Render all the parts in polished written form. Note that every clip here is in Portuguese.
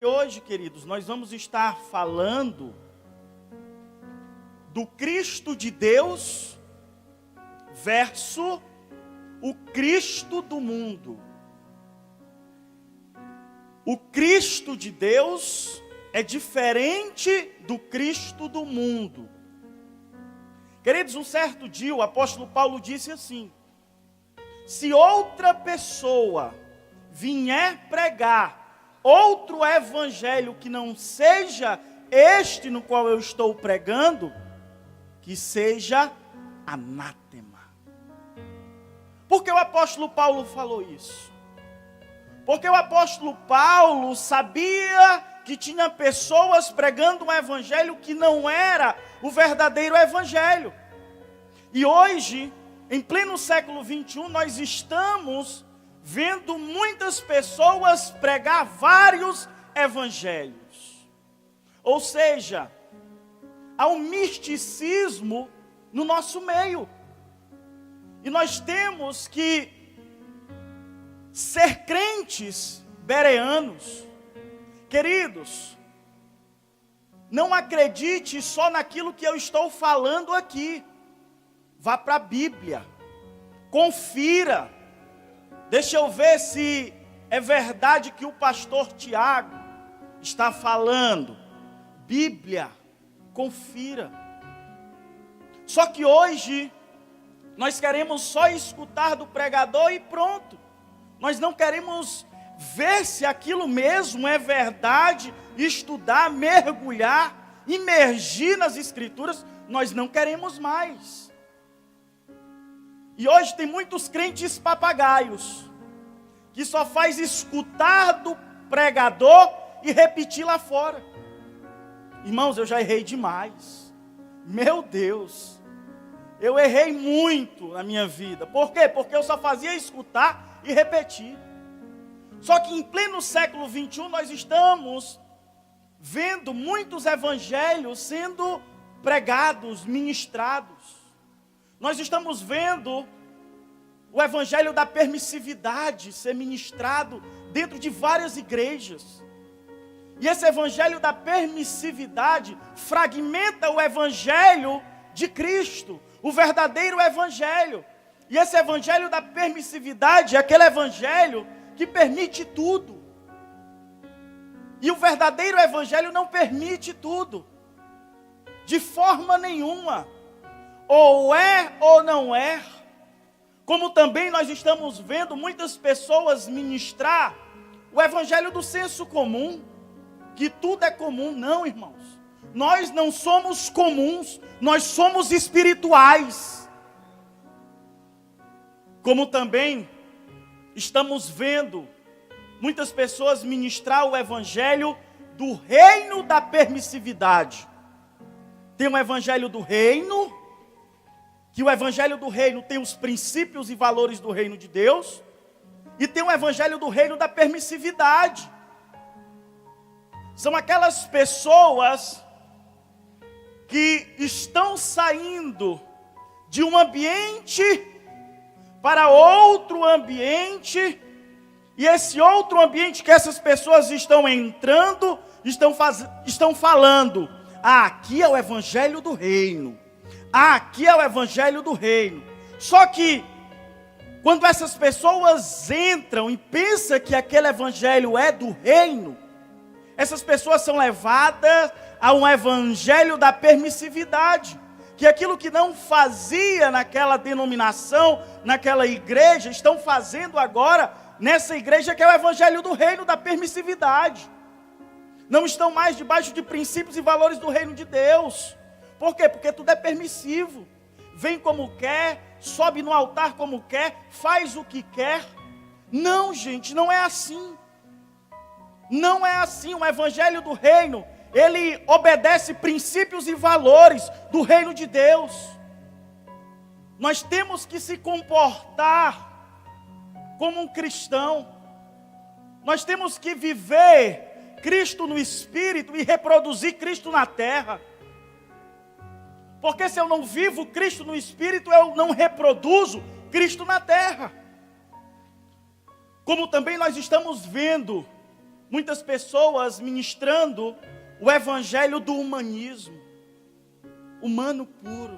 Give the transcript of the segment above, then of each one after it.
Hoje, queridos, nós vamos estar falando do Cristo de Deus versus o Cristo do mundo. O Cristo de Deus é diferente do Cristo do mundo. Queridos, um certo dia o apóstolo Paulo disse assim: se outra pessoa vier pregar outro evangelho que não seja este no qual eu estou pregando, que seja anátema. Por que o apóstolo Paulo falou isso? Porque o apóstolo Paulo sabia que tinha pessoas pregando um evangelho que não era o verdadeiro evangelho. E hoje, em pleno século 21, nós estamos vendo muitas pessoas pregar vários evangelhos. Ou seja, há um misticismo no nosso meio. E nós temos que ser crentes bereanos. Queridos, não acredite só naquilo que eu estou falando aqui. Vá para a Bíblia, confira. Deixa eu ver se é verdade que o pastor Tiago está falando. Bíblia, confira. Só que hoje, nós queremos só escutar do pregador e pronto. Nós não queremos ver se aquilo mesmo é verdade, estudar, mergulhar, imergir nas escrituras. Nós não queremos mais. E hoje tem muitos crentes papagaios, que só faz escutar do pregador e repetir lá fora. Irmãos, eu já errei demais. Meu Deus, eu errei muito na minha vida. Por quê? Porque eu só fazia escutar e repetir. Só que em pleno século 21 nós estamos vendo muitos evangelhos sendo pregados, ministrados. Nós estamos vendo o evangelho da permissividade ser ministrado dentro de várias igrejas. E esse evangelho da permissividade fragmenta o evangelho de Cristo, o verdadeiro evangelho. E esse evangelho da permissividade é aquele evangelho que permite tudo. E o verdadeiro evangelho não permite tudo, de forma nenhuma. Ou é ou não é. Como também nós estamos vendo muitas pessoas ministrar o evangelho do senso comum, que tudo é comum. Não, irmãos, nós não somos comuns, nós somos espirituais. Como também estamos vendo muitas pessoas ministrar o evangelho do reino da permissividade. Tem um evangelho do reino, que o evangelho do reino tem os princípios e valores do reino de Deus, e tem o evangelho do reino da permissividade. São aquelas pessoas que estão saindo de um ambiente para outro ambiente, e esse outro ambiente que essas pessoas estão entrando, estão falando: aqui é o evangelho do reino. Aqui é o evangelho do reino. Só que, quando essas pessoas entram e pensam que aquele evangelho é do reino, essas pessoas são levadas a um evangelho da permissividade. Que aquilo que não fazia naquela denominação, naquela igreja, estão fazendo agora nessa igreja, que é o evangelho do reino da permissividade. Não estão mais debaixo de princípios e valores do reino de Deus. Por quê? Porque tudo é permissivo. Vem como quer, sobe no altar como quer, faz o que quer. Não, gente, não é assim. Não é assim. O evangelho do reino, ele obedece princípios e valores do reino de Deus. Nós temos que se comportar como um cristão. Nós temos que viver Cristo no Espírito e reproduzir Cristo na terra. Porque se eu não vivo Cristo no Espírito, eu não reproduzo Cristo na terra. Como também nós estamos vendo muitas pessoas ministrando o evangelho do humanismo, humano puro,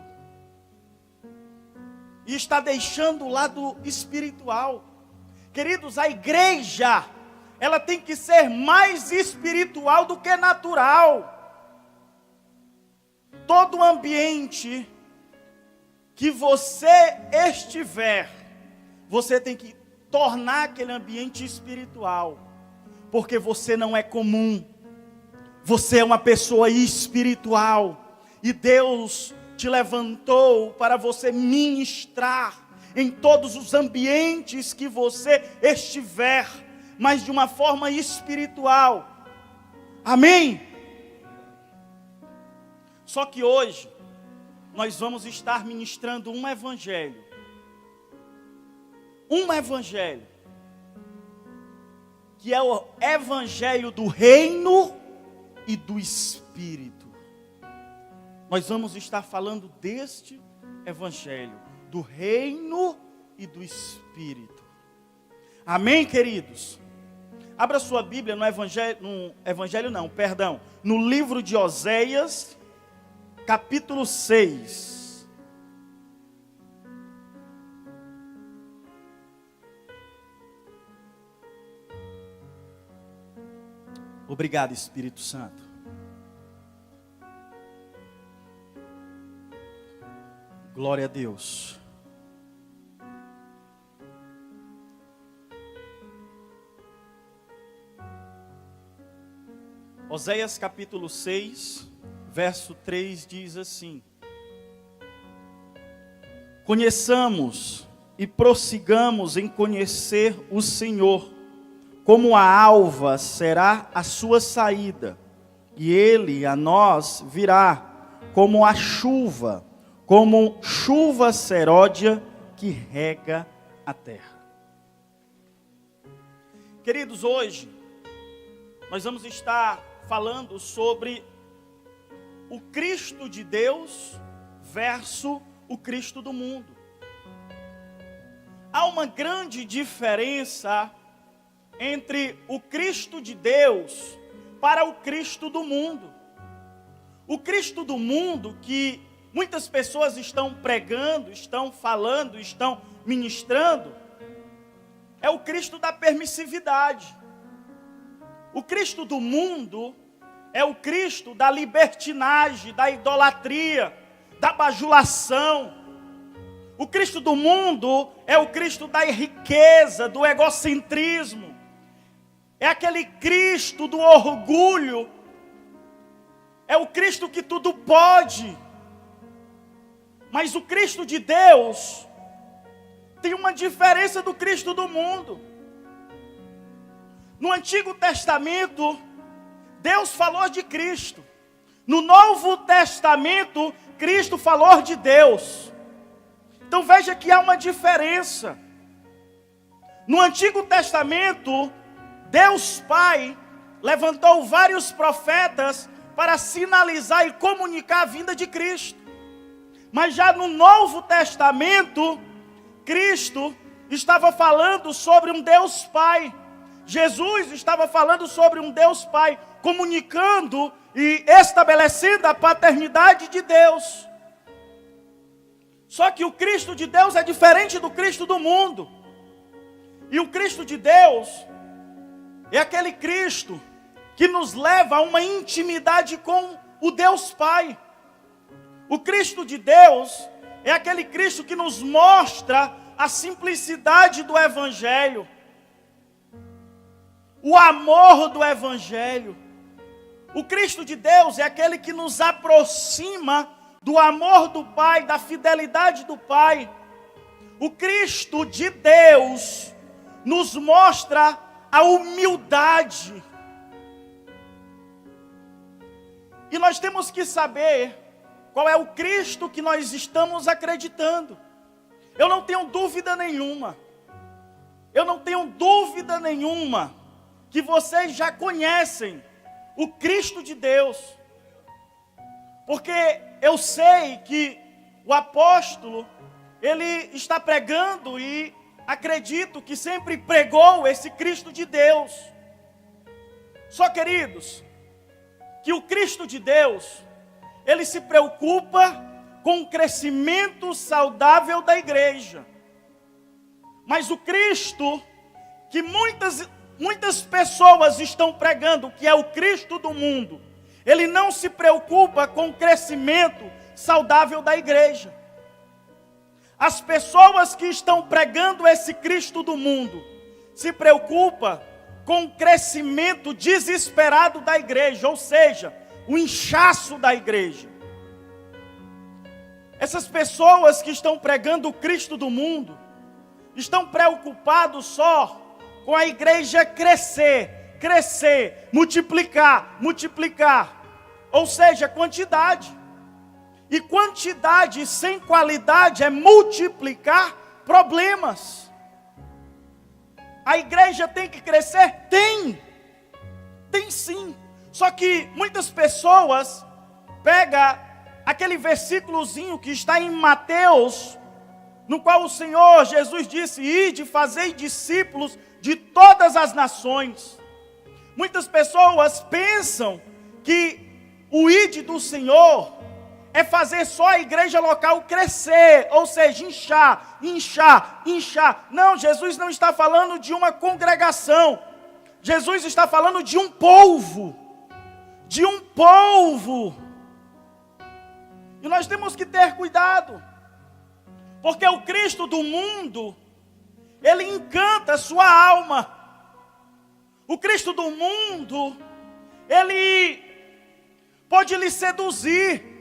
e está deixando o lado espiritual. Queridos, a igreja, ela tem que ser mais espiritual do que natural. Todo ambiente que você estiver, você tem que tornar aquele ambiente espiritual, porque você não é comum, você é uma pessoa espiritual, e Deus te levantou para você ministrar em todos os ambientes que você estiver, mas de uma forma espiritual. Amém? Só que hoje nós vamos estar ministrando um evangelho que é o evangelho do reino e do espírito. Nós vamos estar falando deste evangelho, do reino e do espírito. Amém, queridos? Abra sua Bíblia no livro de Oséias, capítulo 6. Obrigado, Espírito Santo. Glória a Deus. Oséias capítulo 6, verso 3 diz assim: conheçamos e prossigamos em conhecer o Senhor, como a alva será a sua saída, e ele a nós virá como a chuva, como chuva seródia que rega a terra. Queridos, hoje nós vamos estar falando sobre o Cristo de Deus versus o Cristo do mundo. Há uma grande diferença entre o Cristo de Deus para o Cristo do mundo. O Cristo do mundo que muitas pessoas estão pregando, estão falando, estão ministrando, é o Cristo da permissividade. O Cristo do mundo é o Cristo da libertinagem, da idolatria, da bajulação. O Cristo do mundo é o Cristo da riqueza, do egocentrismo. É aquele Cristo do orgulho. É o Cristo que tudo pode. Mas o Cristo de Deus tem uma diferença do Cristo do mundo. No Antigo Testamento, Deus falou de Cristo. No Novo Testamento, Cristo falou de Deus. Então veja que há uma diferença. No Antigo Testamento, Deus Pai levantou vários profetas para sinalizar e comunicar a vinda de Cristo. Mas já no Novo Testamento, Cristo estava falando sobre um Deus Pai. Jesus estava falando sobre um Deus Pai, comunicando e estabelecendo a paternidade de Deus. Só que o Cristo de Deus é diferente do Cristo do mundo. E o Cristo de Deus é aquele Cristo que nos leva a uma intimidade com o Deus Pai. O Cristo de Deus é aquele Cristo que nos mostra a simplicidade do Evangelho, o amor do Evangelho. O Cristo de Deus é aquele que nos aproxima do amor do Pai, da fidelidade do Pai. O Cristo de Deus nos mostra a humildade. E nós temos que saber qual é o Cristo que nós estamos acreditando. Eu não tenho dúvida nenhuma. Que vocês já conhecem o Cristo de Deus. Porque eu sei que o apóstolo, ele está pregando e acredito que sempre pregou esse Cristo de Deus. Só, queridos, que o Cristo de Deus, ele se preocupa com o crescimento saudável da igreja. Mas o Cristo que muitas pessoas estão pregando, que é o Cristo do mundo, ele não se preocupa com o crescimento saudável da igreja. As pessoas que estão pregando esse Cristo do mundo se preocupam com o crescimento desesperado da igreja, ou seja, o inchaço da igreja. Essas pessoas que estão pregando o Cristo do mundo estão preocupados só com a igreja crescer, multiplicar, ou seja, quantidade. E quantidade sem qualidade é multiplicar problemas. A igreja tem que crescer? Tem sim. Só que muitas pessoas pegam aquele versículozinho que está em Mateus, no qual o Senhor Jesus disse: ide, fazei discípulos de todas as nações. Muitas pessoas pensam que o ide do Senhor é fazer só a igreja local crescer, ou seja, inchar. Não, Jesus não está falando de uma congregação. Jesus está falando de um povo. E nós temos que ter cuidado, porque o Cristo do mundo, ele encanta a sua alma. O Cristo do mundo, ele pode lhe seduzir,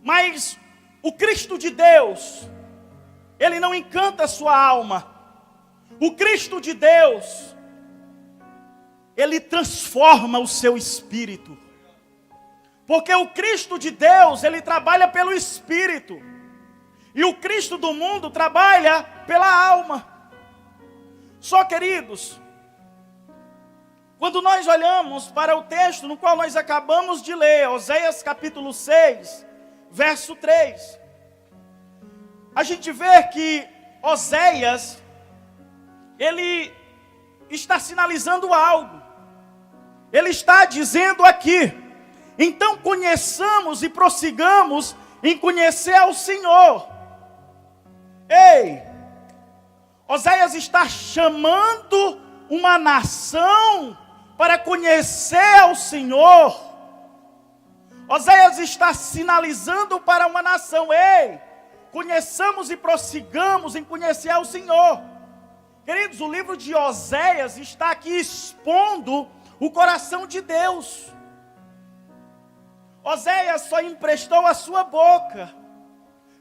mas o Cristo de Deus, ele não encanta a sua alma. O Cristo de Deus, ele transforma o seu espírito. Porque o Cristo de Deus, ele trabalha pelo espírito. E o Cristo do mundo trabalha pela alma. Só, queridos, quando nós olhamos para o texto no qual nós acabamos de ler, Oséias capítulo 6, verso 3, a gente vê que Oséias, ele está sinalizando algo. Ele está dizendo aqui: então conheçamos e prossigamos em conhecer ao Senhor. Ei, Oséias está chamando uma nação para conhecer ao Senhor. Oséias está sinalizando para uma nação: ei, conheçamos e prossigamos em conhecer ao Senhor. Queridos, o livro de Oséias está aqui expondo o coração de Deus. Oséias só emprestou a sua boca,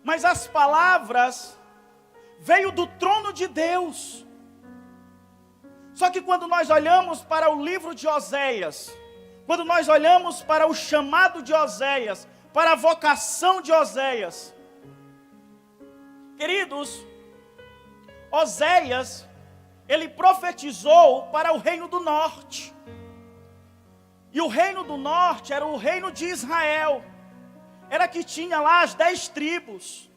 mas as palavras veio do trono de Deus. Só que quando nós olhamos para o livro de Oséias, quando nós olhamos para o chamado de Oséias, para a vocação de Oséias, queridos, Oséias, ele profetizou para o reino do norte. E o reino do norte era o reino de Israel. Era que tinha lá as 10 tribos.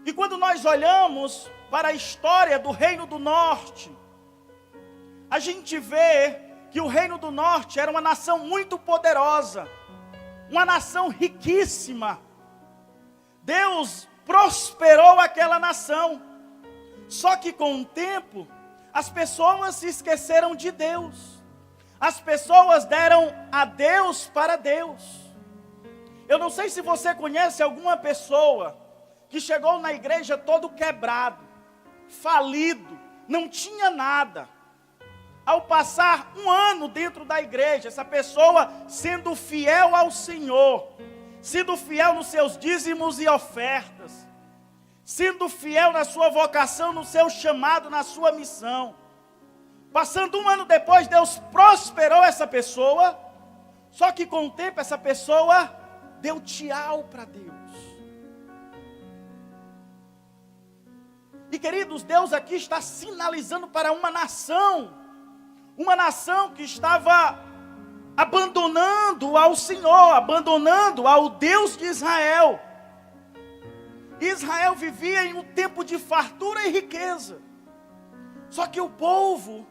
E quando nós olhamos para a história do reino do norte, a gente vê que o reino do norte era uma nação muito poderosa, uma nação riquíssima. Deus prosperou aquela nação. Só que com o tempo, as pessoas se esqueceram de Deus. As pessoas deram a Deus para Deus. Eu não sei se você conhece alguma pessoa que chegou na igreja todo quebrado, falido, não tinha nada. Ao passar um ano dentro da igreja, essa pessoa sendo fiel ao Senhor, sendo fiel nos seus dízimos e ofertas, sendo fiel na sua vocação, no seu chamado, na sua missão. Passando um ano depois, Deus prosperou essa pessoa, só que com o tempo essa pessoa deu tchau para Deus. E queridos, Deus aqui está sinalizando para uma nação que estava abandonando ao Senhor, abandonando ao Deus de Israel. Israel vivia em um tempo de fartura e riqueza. Só que o povo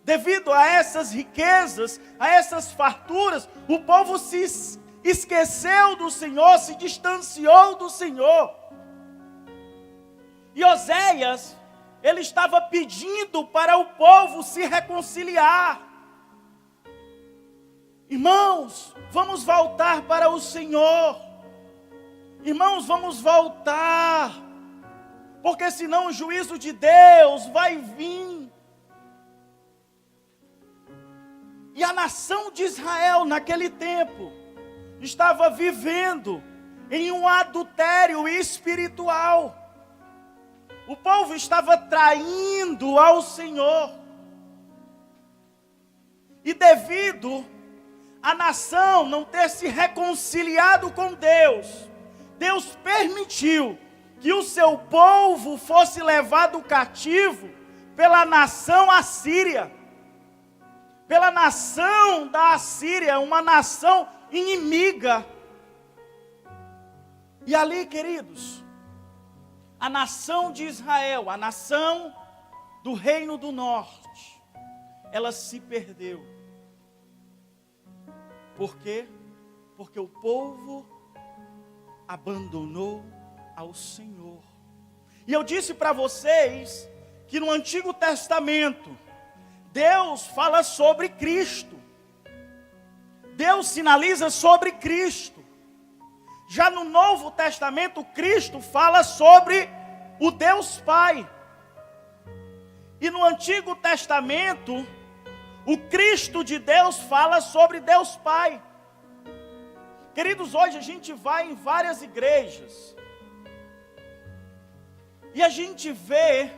devido a essas riquezas, a essas farturas, o povo se esqueceu do Senhor, se distanciou do Senhor. E Oséias, ele estava pedindo para o povo se reconciliar. Irmãos, vamos voltar para o Senhor. Irmãos, vamos voltar, porque senão o juízo de Deus vai vir. E a nação de Israel, naquele tempo, estava vivendo em um adultério espiritual. O povo estava traindo ao Senhor. E devido a nação não ter se reconciliado com Deus, Deus permitiu que o seu povo fosse levado cativo pela nação assíria. Pela nação da Assíria, uma nação inimiga. E ali, queridos, a nação de Israel, a nação do Reino do Norte, ela se perdeu. Por quê? Porque o povo abandonou ao Senhor. E eu disse para vocês que no Antigo Testamento, Deus fala sobre Cristo. Deus sinaliza sobre Cristo. Já no Novo Testamento, Cristo fala sobre o Deus Pai. E no Antigo Testamento, o Cristo de Deus fala sobre Deus Pai. Queridos, hoje a gente vai em várias igrejas e a gente vê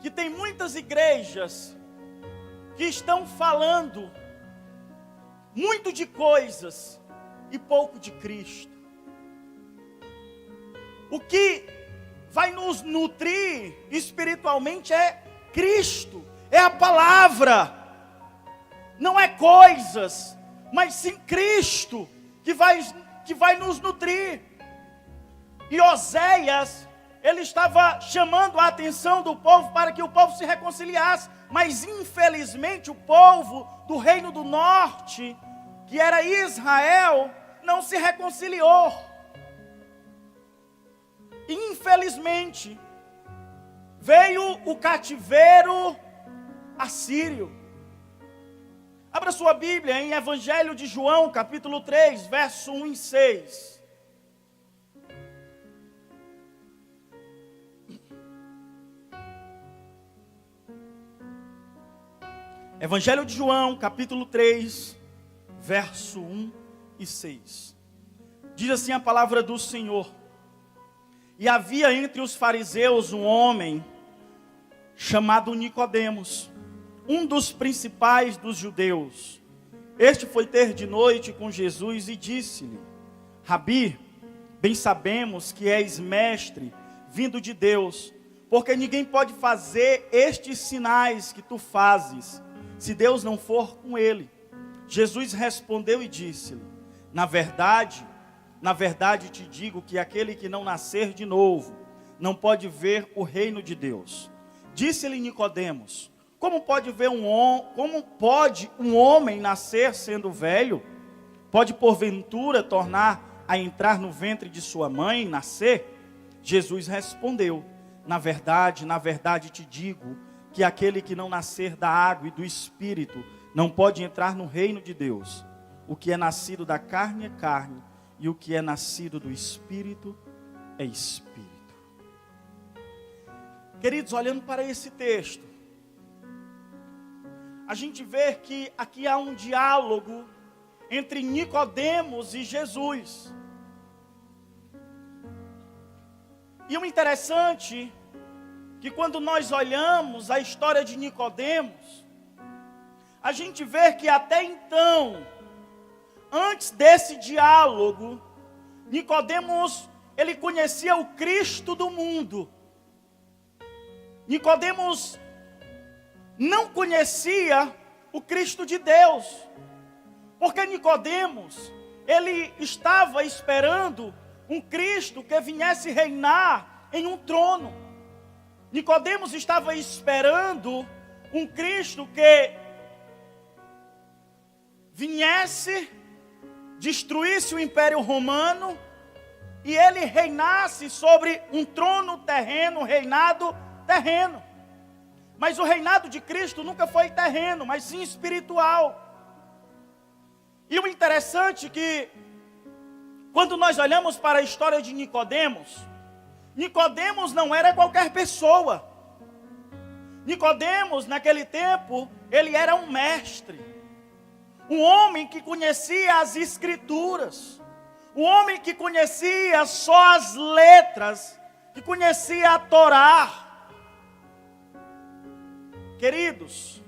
que tem muitas igrejas que estão falando muito de coisas e pouco de Cristo. O que vai nos nutrir espiritualmente é Cristo, é a palavra, não é coisas, mas sim Cristo que vai nos nutrir. E Oséias, ele estava chamando a atenção do povo para que o povo se reconciliasse, mas infelizmente o povo do Reino do Norte, que era Israel, não se reconciliou. Infelizmente, veio o cativeiro assírio. Abra sua Bíblia em Evangelho de João, capítulo 3, verso 1 e 6. Evangelho de João, capítulo 3, verso 1 e 6. Diz assim a palavra do Senhor: E havia entre os fariseus um homem chamado Nicodemos, um dos principais dos judeus. Este foi ter de noite com Jesus e disse-lhe: Rabi, bem sabemos que és mestre, vindo de Deus, porque ninguém pode fazer estes sinais que tu fazes, se Deus não for com ele. Jesus respondeu e disse-lhe: Na verdade te digo que aquele que não nascer de novo, não pode ver o reino de Deus. Disse-lhe Nicodemos: Como pode um homem nascer sendo velho? Pode porventura tornar a entrar no ventre de sua mãe e nascer? Jesus respondeu: Na verdade te digo que aquele que não nascer da água e do Espírito não pode entrar no reino de Deus. O que é nascido da carne é carne, e o que é nascido do Espírito é Espírito. Queridos, olhando para esse texto, a gente vê que aqui há um diálogo entre Nicodemos e Jesus. E o interessante que quando nós olhamos a história de Nicodemos, a gente vê que até então, antes desse diálogo, Nicodemos, ele conhecia o Cristo do mundo. Nicodemos não conhecia o Cristo de Deus, porque Nicodemos, ele estava esperando um Cristo que viesse reinar em um trono. Nicodemos estava esperando um Cristo que viesse, destruísse o Império Romano e ele reinasse sobre um trono terreno, um reinado terreno. Mas o reinado de Cristo nunca foi terreno, mas sim espiritual. E o interessante é que, quando nós olhamos para a história de Nicodemos, Nicodemos não era qualquer pessoa. Nicodemos, naquele tempo, ele era um mestre. Um homem que conhecia as Escrituras. Um homem que conhecia só as letras, que conhecia a Torá. Queridos,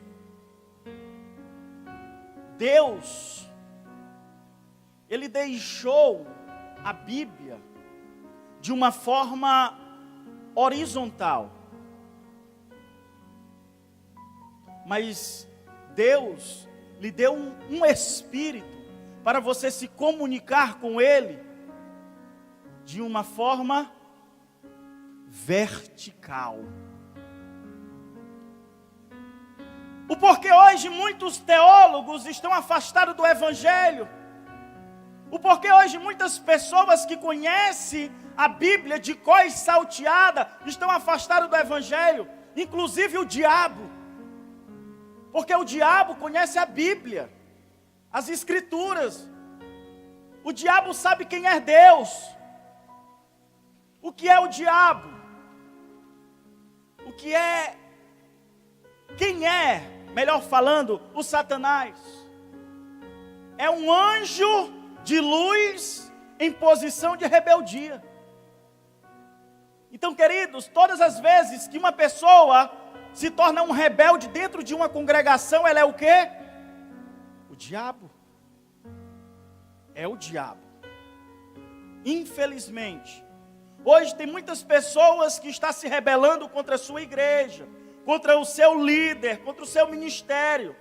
Deus, Ele deixou a Bíblia de uma forma horizontal. Mas Deus lhe deu um espírito para você se comunicar com Ele de uma forma vertical. O porquê hoje muitos teólogos estão afastados do Evangelho. O porquê hoje muitas pessoas que conhecem a Bíblia de cós salteada estão afastados do Evangelho. Inclusive o diabo. Porque o diabo conhece a Bíblia, as Escrituras. O diabo sabe quem é Deus. O que é o diabo? O que é... Quem é, melhor falando, o Satanás? É um anjo de luz em posição de rebeldia. Então, queridos, todas as vezes que uma pessoa se torna um rebelde dentro de uma congregação, ela é o quê? O diabo. É o diabo. Infelizmente, hoje tem muitas pessoas que estão se rebelando contra a sua igreja, contra o seu líder, contra o seu ministério.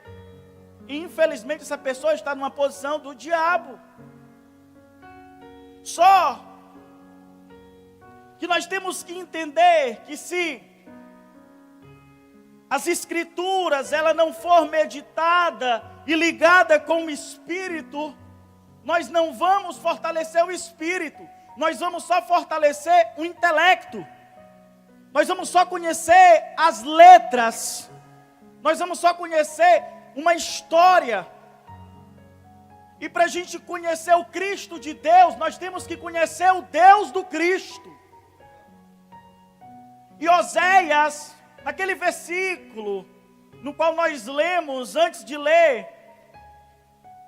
E infelizmente essa pessoa está numa posição do diabo. Só que nós temos que entender que se as Escrituras ela não for meditada e ligada com o Espírito, nós não vamos fortalecer o Espírito, nós vamos só fortalecer o intelecto. Nós vamos só conhecer as letras. Nós vamos só conhecer uma história. E para a gente conhecer o Cristo de Deus, nós temos que conhecer o Deus do Cristo. E Oséias, naquele versículo, no qual nós lemos antes de ler,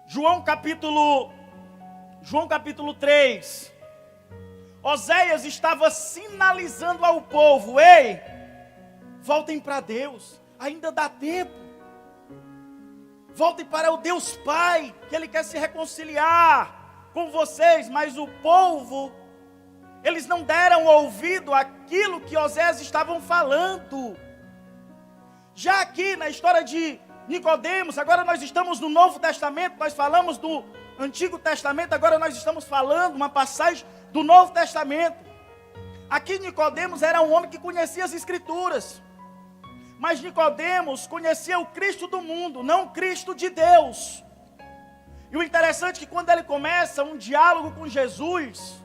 João capítulo 3, Oséias estava sinalizando ao povo: ei, voltem para Deus, ainda dá tempo. Voltem para o Deus Pai, que Ele quer se reconciliar com vocês. Mas o povo, eles não deram ouvido àquilo que Oséias estavam falando. Já aqui na história de Nicodemos, agora nós estamos no Novo Testamento, nós falamos do Antigo Testamento, agora nós estamos falando uma passagem do Novo Testamento. Aqui Nicodemos era um homem que conhecia as Escrituras, mas Nicodemos conhecia o Cristo do mundo, não o Cristo de Deus. E o interessante é que quando ele começa um diálogo com Jesus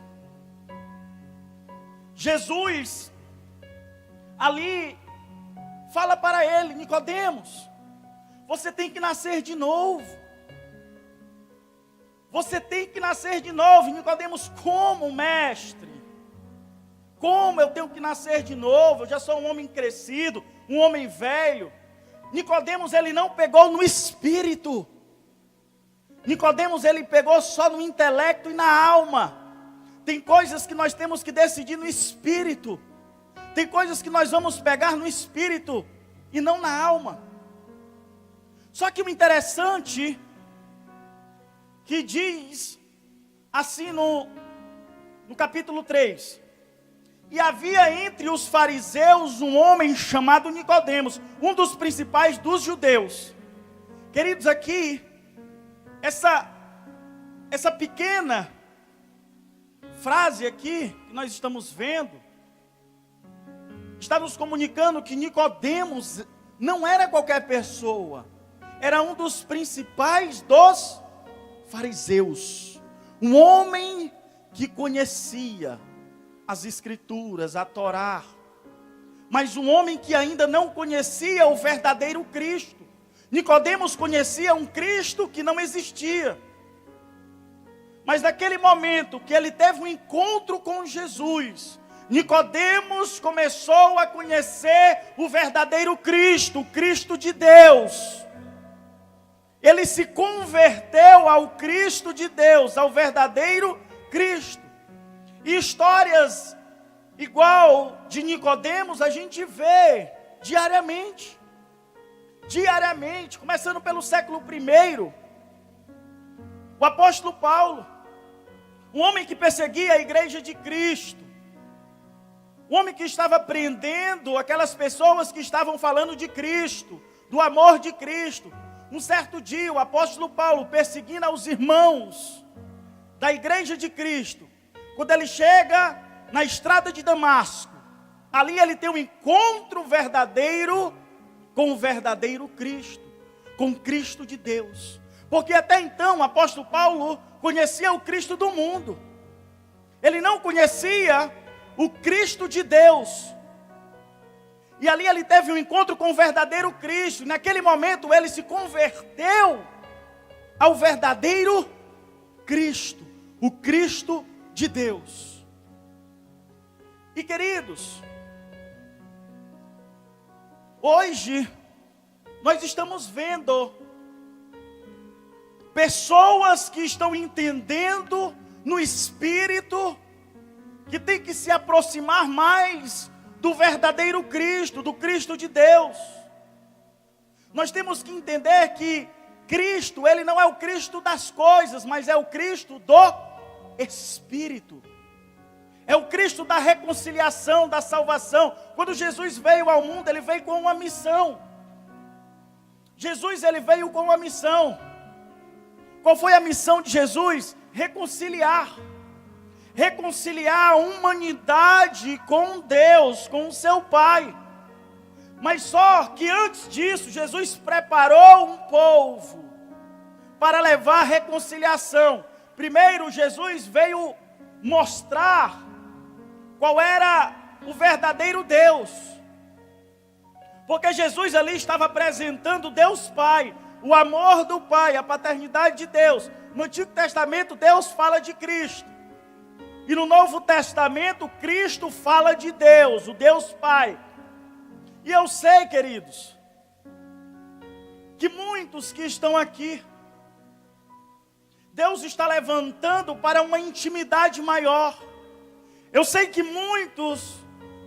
ali fala para ele: Nicodemos, você tem que nascer de novo. Você tem que nascer de novo. E Nicodemos: como, mestre? Como eu tenho que nascer de novo? Eu já sou um homem crescido, um homem velho. Nicodemos, ele não pegou no espírito. Nicodemos, ele pegou só no intelecto e na alma. Tem coisas que nós temos que decidir no espírito. Tem coisas que nós vamos pegar no espírito e não na alma. Só que o interessante que diz assim no capítulo 3: e havia entre os fariseus um homem chamado Nicodemos, um dos principais dos judeus. Queridos, aqui essa pequena frase aqui que nós estamos vendo está nos comunicando que Nicodemos não era qualquer pessoa, era um dos principais dos fariseus, um homem que conhecia as Escrituras, a Torá, mas um homem que ainda não conhecia o verdadeiro Cristo. Nicodemos conhecia um Cristo que não existia. Mas naquele momento que ele teve um encontro com Jesus, Nicodemos começou a conhecer o verdadeiro Cristo, o Cristo de Deus. Ele se converteu ao Cristo de Deus, ao verdadeiro Cristo. E histórias igual de Nicodemos a gente vê diariamente. Diariamente, começando pelo século I. O apóstolo Paulo, um homem que perseguia a igreja de Cristo, um homem que estava prendendo aquelas pessoas que estavam falando de Cristo, do amor de Cristo. Um certo dia, o apóstolo Paulo, perseguindo aos irmãos da igreja de Cristo, quando ele chega na estrada de Damasco, ali ele tem um encontro verdadeiro com o verdadeiro Cristo, com o Cristo de Deus. Porque até então o apóstolo Paulo conhecia o Cristo do mundo. Ele não conhecia o Cristo de Deus. E ali ele teve um encontro com o verdadeiro Cristo. Naquele momento ele se converteu ao verdadeiro Cristo, o Cristo de Deus. E queridos, hoje nós estamos vendo pessoas que estão entendendo no Espírito que tem que se aproximar mais do verdadeiro Cristo, do Cristo de Deus. Nós temos que entender que Cristo, Ele não é o Cristo das coisas, mas é o Cristo do Espírito. É o Cristo da reconciliação, da salvação. Quando Jesus veio ao mundo, Ele veio com uma missão. Jesus, Ele veio com uma missão. Qual foi a missão de Jesus? Reconciliar. Reconciliar a humanidade com Deus, com o seu Pai. Mas só que antes disso, Jesus preparou um povo para levar a reconciliação. Primeiro, Jesus veio mostrar qual era o verdadeiro Deus. Porque Jesus ali estava apresentando Deus Pai, o amor do Pai, a paternidade de Deus. No Antigo Testamento, Deus fala de Cristo. E no Novo Testamento, Cristo fala de Deus, o Deus Pai. E eu sei, queridos, que muitos que estão aqui, Deus está levantando para uma intimidade maior. Eu sei que muitos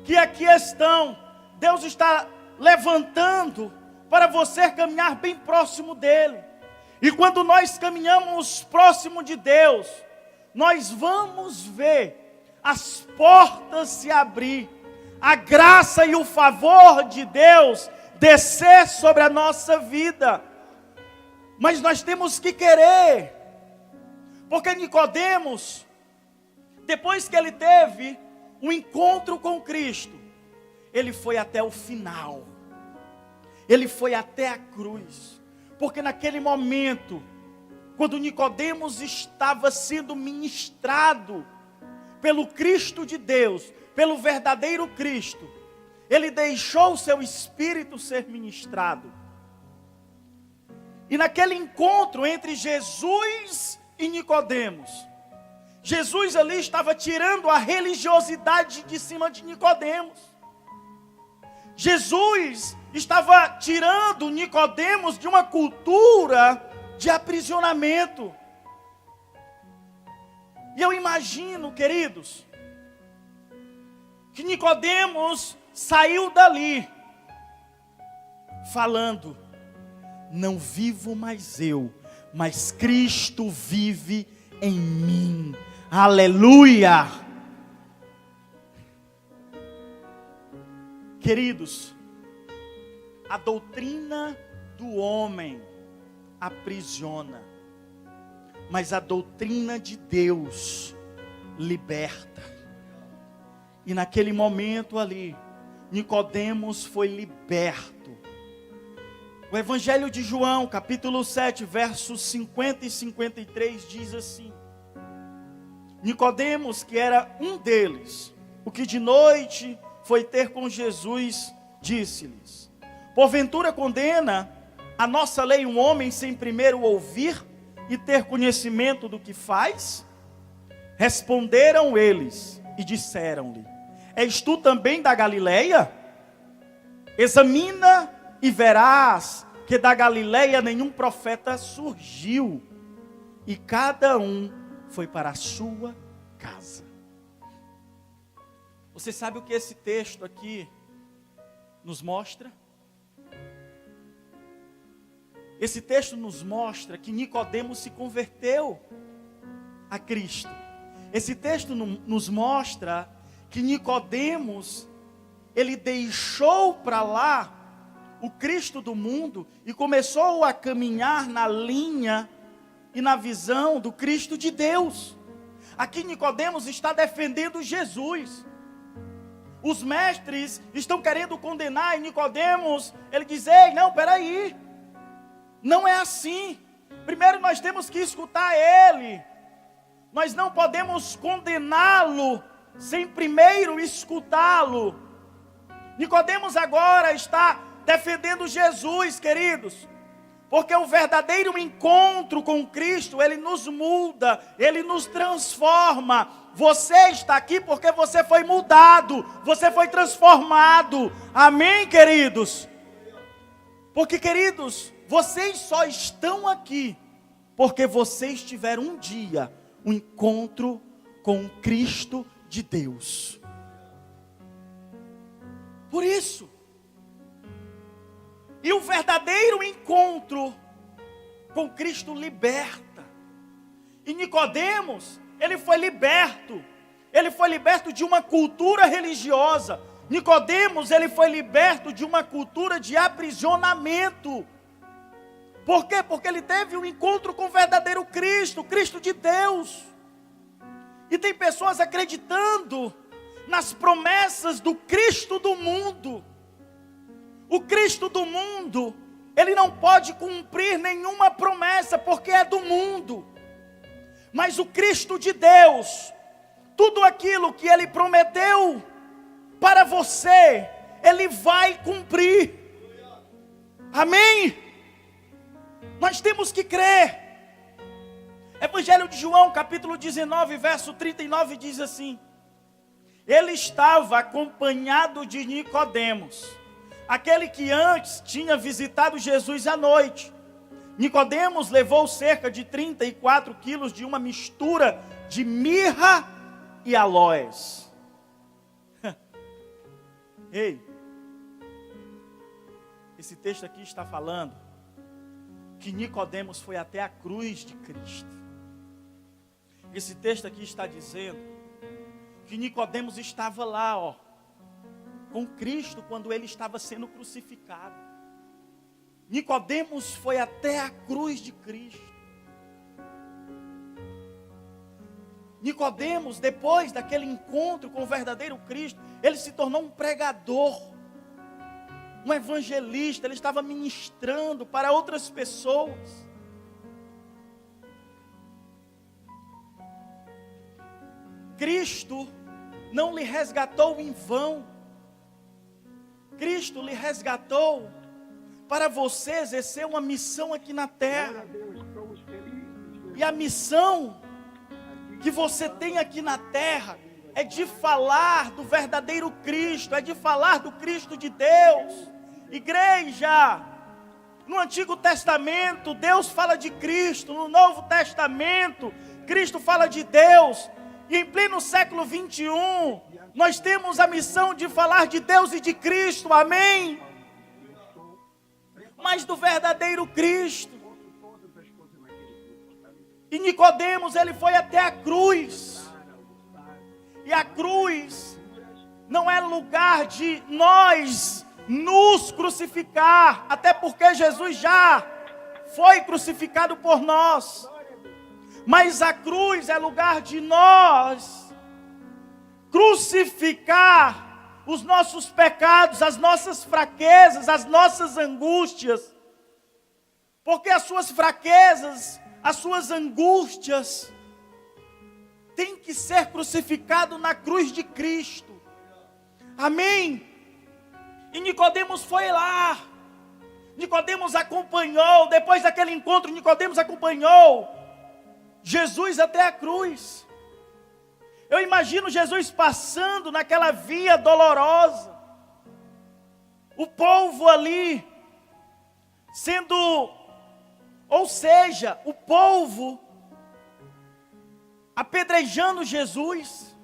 que aqui estão, Deus está levantando para você caminhar bem próximo dEle. E quando nós caminhamos próximo de Deus, nós vamos ver as portas se abrir, a graça e o favor de Deus descer sobre a nossa vida. Mas nós temos que querer, porque Nicodemos, depois que ele teve um encontro com Cristo, ele foi até o final, ele foi até a cruz, porque naquele momento, quando Nicodemos estava sendo ministrado pelo Cristo de Deus, pelo verdadeiro Cristo, ele deixou o seu espírito ser ministrado. E naquele encontro entre Jesus e Nicodemos, Jesus ali estava tirando a religiosidade de cima de Nicodemos. Jesus estava tirando Nicodemos de uma cultura de aprisionamento. E eu imagino, queridos, que Nicodemos saiu dali falando: não vivo mais eu, mas Cristo vive em mim. Aleluia! Queridos, a doutrina do homem aprisiona, mas a doutrina de Deus liberta. E naquele momento ali, Nicodemos foi liberto O Evangelho de João, capítulo 7, versos 50 e 53, diz assim: Nicodemos, que era um deles, o que de noite foi ter com Jesus, disse-lhes: porventura condena a nossa lei um homem sem primeiro ouvir e ter conhecimento do que faz? Responderam eles e disseram-lhe: és tu também da Galileia? Examina e verás que da Galileia nenhum profeta surgiu, e cada um foi para a sua casa. Você sabe o que esse texto aqui nos mostra? Esse texto nos mostra que Nicodemos se converteu a Cristo. Esse texto nos mostra que Nicodemos, ele deixou para lá o Cristo do mundo e começou a caminhar na linha e na visão do Cristo de Deus. Aqui Nicodemos está defendendo Jesus. Os mestres estão querendo condenar, e Nicodemos, ele diz: ei, não, peraí, não é assim. Primeiro nós temos que escutar ele. Nós não podemos condená-lo sem primeiro escutá-lo. Nicodemos agora está defendendo Jesus, queridos, porque o verdadeiro encontro com Cristo, ele nos muda, ele nos transforma. Você está aqui porque você foi mudado, você foi transformado. Amém, queridos? Porque, queridos, vocês só estão aqui porque vocês tiveram um dia um encontro com Cristo de Deus. Por isso. E o verdadeiro encontro com Cristo liberta. E Nicodemos, ele foi liberto. Ele foi liberto de uma cultura religiosa. Nicodemos, ele foi liberto de uma cultura de aprisionamento. Por quê? Porque ele teve um encontro com o verdadeiro Cristo, Cristo de Deus. E tem pessoas acreditando nas promessas do Cristo do mundo. O Cristo do mundo, ele não pode cumprir nenhuma promessa, porque é do mundo. Mas o Cristo de Deus, tudo aquilo que ele prometeu para você, ele vai cumprir. Amém? Nós temos que crer. Evangelho de João, capítulo 19, verso 39, diz assim: ele estava acompanhado de Nicodemos, aquele que antes tinha visitado Jesus à noite. Nicodemos levou cerca de 34 quilos de uma mistura de mirra e aloés. Ei, esse texto aqui está falando que Nicodemos foi até a cruz de Cristo. Esse texto aqui está dizendo que Nicodemos estava lá, com Cristo quando ele estava sendo crucificado. Nicodemos foi até a cruz de Cristo. Nicodemos, depois daquele encontro com o verdadeiro Cristo, ele se tornou um pregador, um evangelista. Ele estava ministrando para outras pessoas. Cristo não lhe resgatou em vão. Cristo lhe resgatou para você exercer uma missão aqui na terra. E a missão que você tem aqui na terra é de falar do verdadeiro Cristo, é de falar do Cristo de Deus. Igreja, no Antigo Testamento Deus fala de Cristo, no Novo Testamento Cristo fala de Deus. E em pleno século 21, nós temos a missão de falar de Deus e de Cristo, amém? Mas do verdadeiro Cristo. E Nicodemos, ele foi até a cruz. E a cruz não é lugar de nós nos crucificar, até porque Jesus já foi crucificado por nós. Mas a cruz é lugar de nós crucificar os nossos pecados, as nossas fraquezas, as nossas angústias. Porque as suas fraquezas, as suas angústias, têm que ser crucificado na cruz de Cristo. Amém? E Nicodemos foi lá. Nicodemos acompanhou, depois daquele encontro, Nicodemos acompanhou Jesus até a cruz. Eu imagino Jesus passando naquela via dolorosa. O povo ali, o povo apedrejando Jesus,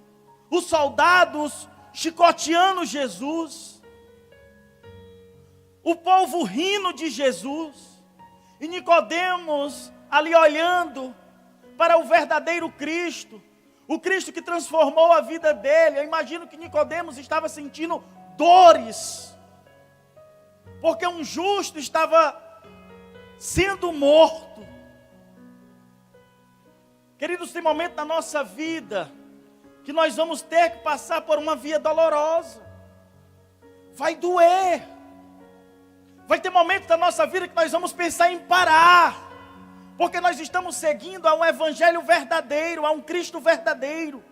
os soldados chicoteando Jesus, o povo rindo de Jesus, e Nicodemos ali olhando para o verdadeiro Cristo, o Cristo que transformou a vida dele. Eu imagino que Nicodemos estava sentindo dores, porque um justo estava sendo morto. Queridos, tem momento na nossa vida que nós vamos ter que passar por uma via dolorosa. Vai doer. Vai ter momentos da nossa vida que nós vamos pensar em parar, porque nós estamos seguindo a um evangelho verdadeiro, a um Cristo verdadeiro.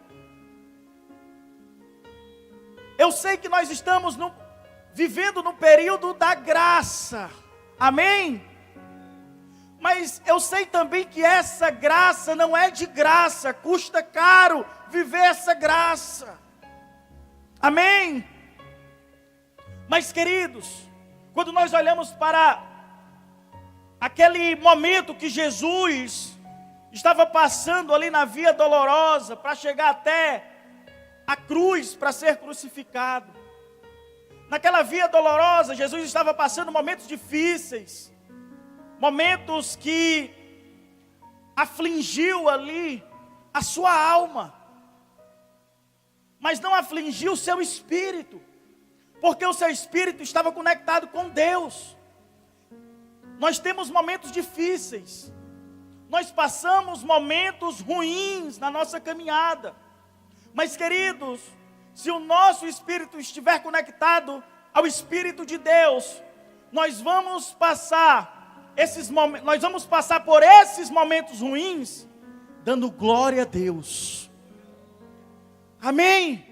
Eu sei que nós estamos vivendo no período da graça. Amém? Mas eu sei também que essa graça não é de graça, custa caro viver essa graça. Amém? Mas queridos, quando nós olhamos para aquele momento que Jesus estava passando ali na via dolorosa, para chegar até a cruz, para ser crucificado. Naquela via dolorosa, Jesus estava passando momentos difíceis, momentos que afligiu ali a sua alma, mas não afligiu o seu espírito, porque o seu espírito estava conectado com Deus. Nós temos momentos difíceis, nós passamos momentos ruins na nossa caminhada, mas queridos, se o nosso espírito estiver conectado ao Espírito de Deus, nós vamos passar por esses momentos ruins, dando glória a Deus. Amém?